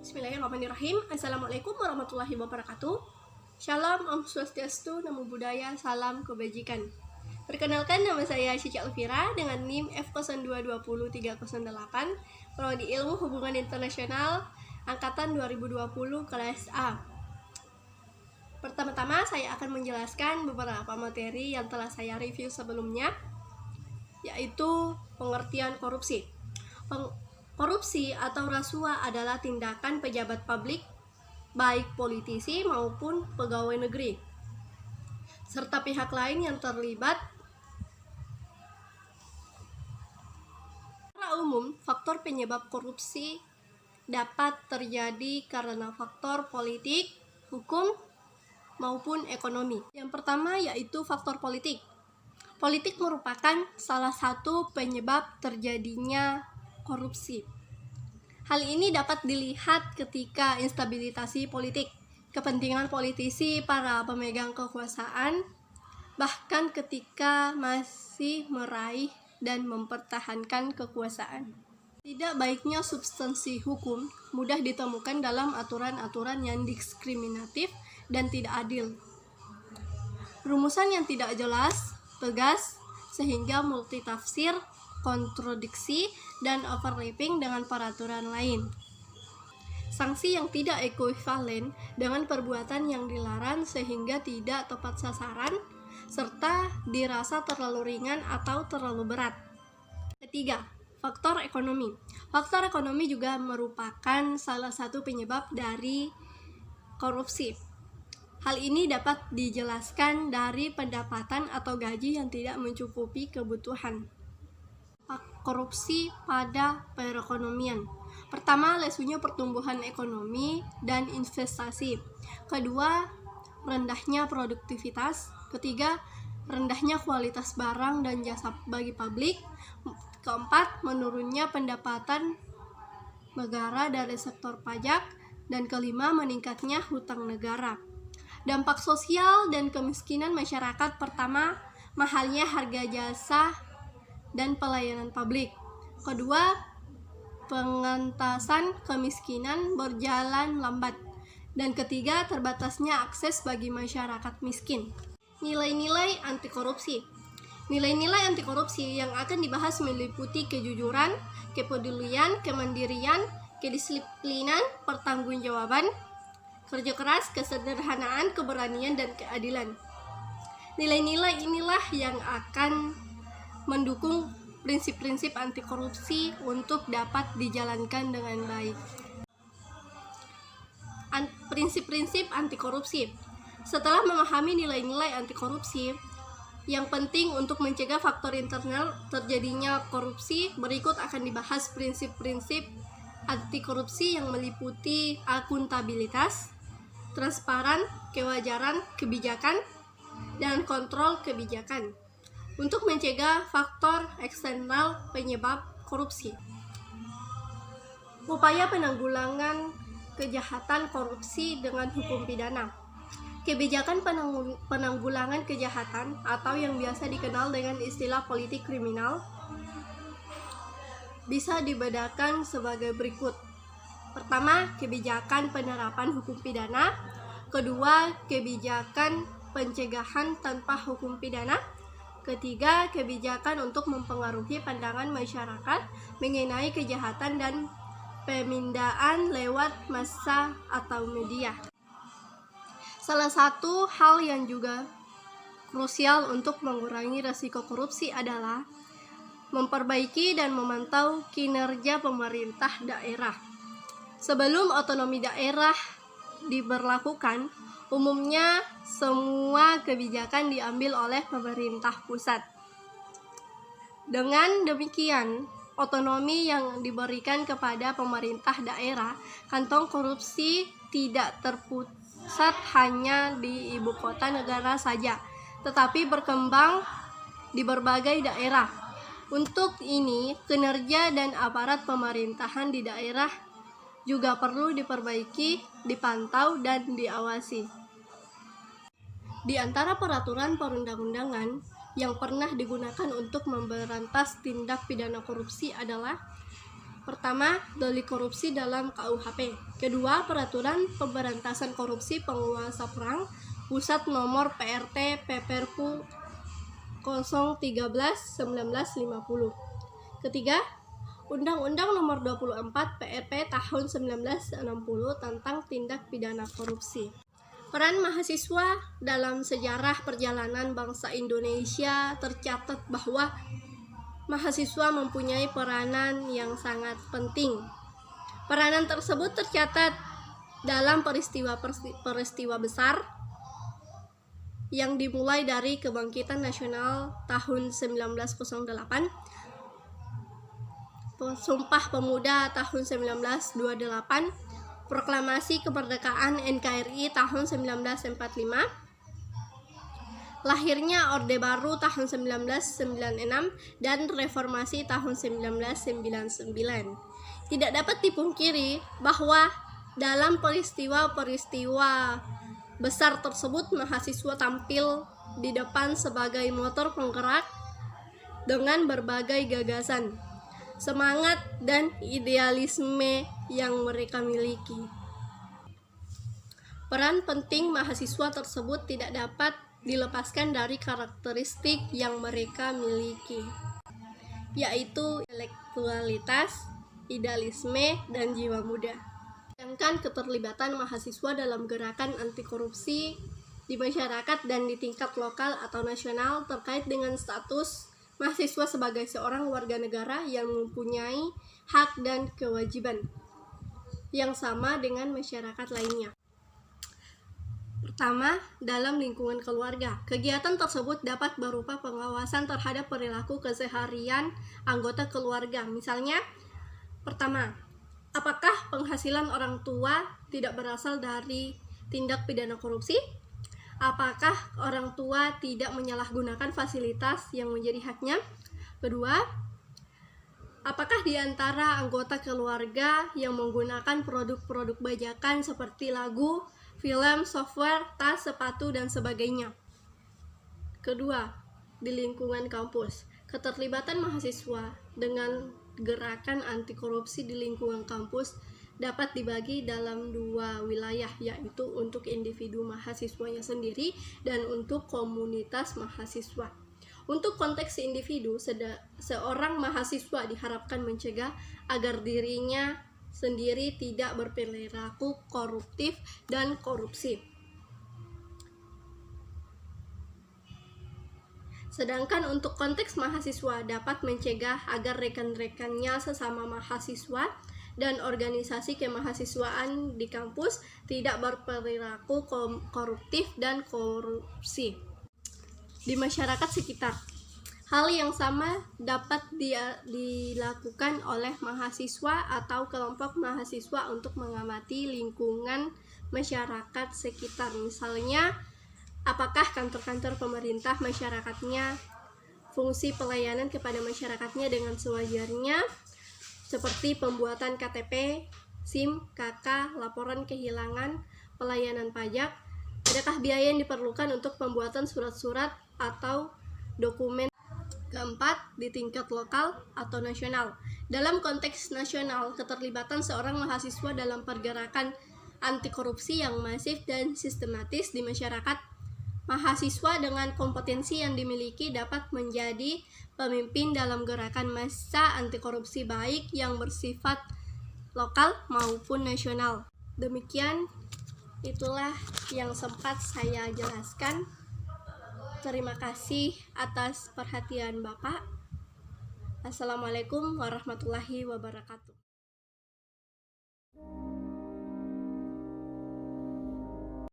Bismillahirrahmanirrahim. Assalamualaikum warahmatullahi wabarakatuh. Shalom, Om Swastiastu, Namo Buddhaya, Salam Kebajikan. Perkenalkan, nama saya Cica Elvira dengan NIM F02203008, Prodi Ilmu Hubungan Internasional, Angkatan 2020, kelas A. Pertama-tama saya akan menjelaskan beberapa materi yang telah saya review sebelumnya, yaitu pengertian korupsi. Korupsi atau rasuah adalah tindakan pejabat publik, baik politisi maupun pegawai negeri, serta pihak lain yang terlibat. Secara umum, faktor penyebab korupsi dapat terjadi karena faktor politik, hukum, maupun ekonomi. Yang pertama yaitu faktor politik. Politik merupakan salah satu penyebab terjadinya korupsi. Hal ini dapat dilihat ketika instabilitas politik, kepentingan politisi para pemegang kekuasaan, bahkan ketika masih meraih dan mempertahankan kekuasaan. Tidak baiknya substansi hukum mudah ditemukan dalam aturan-aturan yang diskriminatif dan tidak adil. Rumusan yang tidak jelas, tegas, sehingga multitafsir, kontradiksi, dan overlapping dengan peraturan lain. Sanksi yang tidak ekuivalen dengan perbuatan yang dilarang sehingga tidak tepat sasaran, serta dirasa terlalu ringan atau terlalu berat. Ketiga, faktor ekonomi. Faktor ekonomi juga merupakan salah satu penyebab dari korupsi. Hal ini dapat dijelaskan dari pendapatan atau gaji yang tidak mencukupi kebutuhan. Korupsi pada perekonomian. Pertama, lesunya pertumbuhan ekonomi dan investasi. Kedua, rendahnya produktivitas. Ketiga, rendahnya kualitas barang dan jasa bagi publik. Keempat, menurunnya pendapatan negara dari sektor pajak. Dan kelima, meningkatnya hutang negara. Dampak sosial dan kemiskinan masyarakat. Pertama, mahalnya harga jasa dan pelayanan publik. Kedua, pengentasan kemiskinan berjalan lambat. Dan ketiga, terbatasnya akses bagi masyarakat miskin. Nilai-nilai anti korupsi. Nilai-nilai anti korupsi yang akan dibahas meliputi kejujuran, kepedulian, kemandirian, kedisiplinan, pertanggungjawaban, kerja keras, kesederhanaan, keberanian, dan keadilan. Nilai-nilai inilah yang akan mendukung prinsip-prinsip anti korupsi untuk dapat dijalankan dengan baik. Prinsip-prinsip anti korupsi. Setelah memahami nilai-nilai anti korupsi yang penting untuk mencegah faktor internal terjadinya korupsi, berikut akan dibahas prinsip-prinsip anti korupsi yang meliputi akuntabilitas, transparan, kewajaran, kebijakan, dan kontrol kebijakan untuk mencegah faktor eksternal penyebab korupsi. Upaya penanggulangan kejahatan korupsi dengan hukum pidana. Kebijakan penanggulangan kejahatan atau yang biasa dikenal dengan istilah politik kriminal bisa dibedakan sebagai berikut. Pertama, kebijakan penerapan hukum pidana. Kedua, kebijakan pencegahan tanpa hukum pidana. Ketiga, kebijakan untuk mempengaruhi pandangan masyarakat mengenai kejahatan dan pemindaan lewat massa atau media. Salah satu hal yang juga krusial untuk mengurangi risiko korupsi adalah memperbaiki dan memantau kinerja pemerintah daerah. Sebelum otonomi daerah diberlakukan, umumnya semua kebijakan diambil oleh pemerintah pusat. Dengan demikian, otonomi yang diberikan kepada pemerintah daerah, kantong korupsi tidak terpusat hanya di ibu kota negara saja, tetapi berkembang di berbagai daerah. Untuk ini, kinerja dan aparat pemerintahan di daerah juga perlu diperbaiki, dipantau, dan diawasi. Di antara peraturan perundang-undangan yang pernah digunakan untuk memberantas tindak pidana korupsi adalah Pertama, delik korupsi dalam KUHP. Kedua, peraturan pemberantasan korupsi penguasa perang pusat nomor PRT PPRPU 013/1950. Ketiga, Undang-Undang nomor 24 PRP tahun 1960 tentang tindak pidana korupsi. Peran mahasiswa dalam sejarah perjalanan bangsa Indonesia tercatat bahwa mahasiswa mempunyai peranan yang sangat penting. Peranan tersebut tercatat dalam peristiwa besar yang dimulai dari Kebangkitan Nasional tahun 1908, Sumpah Pemuda tahun 1928, Proklamasi Kemerdekaan NKRI tahun 1945, lahirnya Orde Baru tahun 1996 dan Reformasi tahun 1999. Tidak dapat dipungkiri bahwa dalam peristiwa-peristiwa besar tersebut mahasiswa tampil di depan sebagai motor penggerak dengan berbagai gagasan, semangat, dan idealisme yang mereka miliki. Peran penting mahasiswa tersebut tidak dapat dilepaskan dari karakteristik yang mereka miliki, yaitu intelektualitas, idealisme, dan jiwa muda. Sedangkan keterlibatan mahasiswa dalam gerakan anti korupsi di masyarakat dan di tingkat lokal atau nasional terkait dengan status mahasiswa sebagai seorang warga negara yang mempunyai hak dan kewajiban yang sama dengan masyarakat lainnya. Pertama, dalam lingkungan keluarga. Kegiatan tersebut dapat berupa pengawasan terhadap perilaku keseharian anggota keluarga. Misalnya, pertama, apakah penghasilan orang tua tidak berasal dari tindak pidana korupsi? Apakah orang tua tidak menyalahgunakan fasilitas yang menjadi haknya? Kedua, apakah di antara anggota keluarga yang menggunakan produk-produk bajakan seperti lagu, film, software, tas, sepatu, dan sebagainya? Kedua, di lingkungan kampus. Keterlibatan mahasiswa dengan gerakan anti korupsi di lingkungan kampus dapat dibagi dalam dua wilayah, yaitu untuk individu mahasiswanya sendiri dan untuk komunitas mahasiswa. Untuk konteks individu, seorang mahasiswa diharapkan mencegah agar dirinya sendiri tidak berperilaku koruptif dan korupsi. Sedangkan untuk konteks mahasiswa dapat mencegah agar rekan-rekannya sesama mahasiswa dan organisasi kemahasiswaan di kampus tidak berperilaku koruptif dan korupsi di masyarakat sekitar. Hal yang sama dapat dilakukan oleh mahasiswa atau kelompok mahasiswa untuk mengamati lingkungan masyarakat sekitar. Misalnya, apakah kantor-kantor pemerintah masyarakatnya fungsi pelayanan kepada masyarakatnya dengan sewajarnya, seperti pembuatan KTP, SIM, KK, laporan kehilangan, pelayanan pajak. Adakah biaya yang diperlukan untuk pembuatan surat-surat atau dokumen? Keempat, di tingkat lokal atau nasional. Dalam konteks nasional, keterlibatan seorang mahasiswa dalam pergerakan anti korupsi yang masif dan sistematis di masyarakat. Mahasiswa dengan kompetensi yang dimiliki dapat menjadi pemimpin dalam gerakan massa anti korupsi baik yang bersifat lokal maupun nasional. Demikian, itulah yang sempat saya jelaskan. Terima kasih atas perhatian Bapak. Assalamualaikum warahmatullahi wabarakatuh.